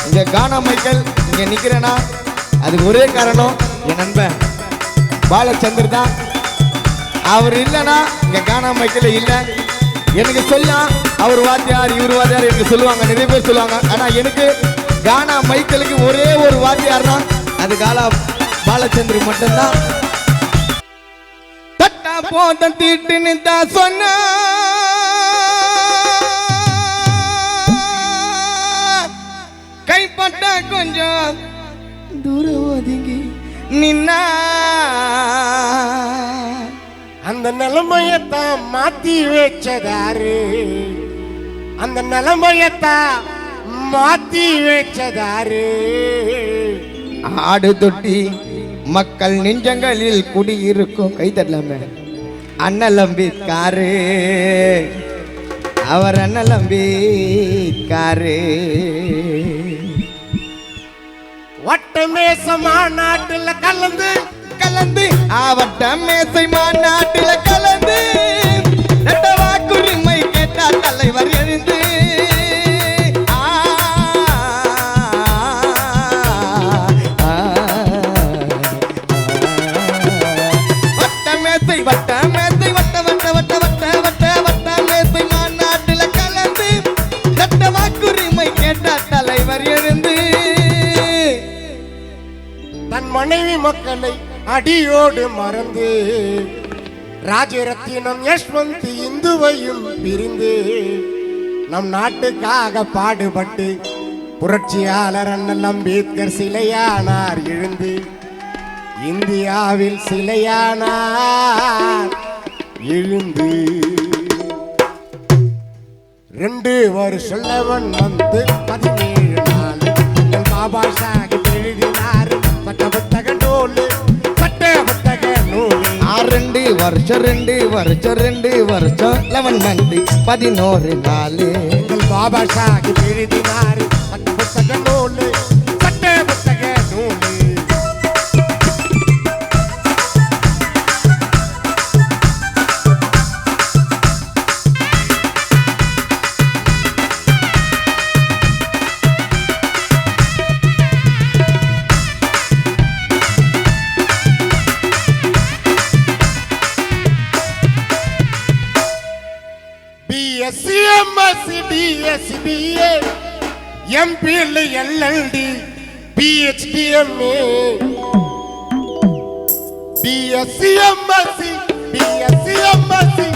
இங்க கானா மைக்கேல் இங்க நிக்கிறேன்னா அதுக்கு ஒரே காரணம் என் நண்பன் பாலச்சந்தர் தான். அவர் இல்லைன்னா இங்க கானா மைக்கேல் இல்லை. எனக்கு சொல்லலாம் அவர் வாத்தியார் இவர் வாத்தியார் எனக்கு சொல்லுவாங்க, நிறைய பேர் சொல்லுவாங்க. ஆனா எனக்கு கானா மைக்கேலுக்கு ஒரே ஒரு வாத்தியார் தான், அது காலா பாலச்சந்தர் மட்டும்தான். தட்டா போத தீட்டுன்னு தான் சொன்ன கைப்பட்ட கொஞ்சம் தூரம் ஒதுங்கி நின்னா அந்த நிலைமையத்தான் மாத்தி வச்சதாரு, அந்த நிலைமையத்தான் மாத்தி வச்சதாரு. ஆடு தொட்டி மக்கள் நெஞ்சங்களில் குடியிருக்கும். கை தட்டலாமே அண்ணலம்பிக்காரு, அவர் அண்ணலம்பிக்காரு. வட்ட மேசமா நாட்டுல கலந்து கலந்து ஆவட்ட மேசை மாநாட்டில கலந்து வாக்குரிமை கேட்டா தலைவர் எழுந்து வட்ட மேசை வட்ட மேசை வட்ட வட்ட வட்ட வட்ட வட்ட வட்ட மேசை மாநாட்டில கலந்து வாக்குரிமை கேட்டா தலைவர் எழுந்து தன் மனைவி மக்களை அடியோடு மறந்து ராஜரத்தினம் யஷ்வந்த் இந்துவையும் பிரிந்து நம் நாட்டுக்காக பாடுபட்டு புரட்சியாளர் அண்ணல் அம்பேத்கர் சிலையானார் எழுந்து, இந்தியாவில் சிலையானார் எழுந்து. 2 வருஷம் வந்து 17 நாள் பாபா சாஹிப் எழுதினார் சட்ட புத்தக நூல், சட்ட புத்தக நூல். 2 வருஷம் 11 மந்த் 11 நாள் பாபா சாஹிப் எழுதினார் சட்ட புத்தக நூல், சட்ட புத்தக நூல். BSc MSc DSc BA MPhil LLD PhD MA BSc MSc BSc MSc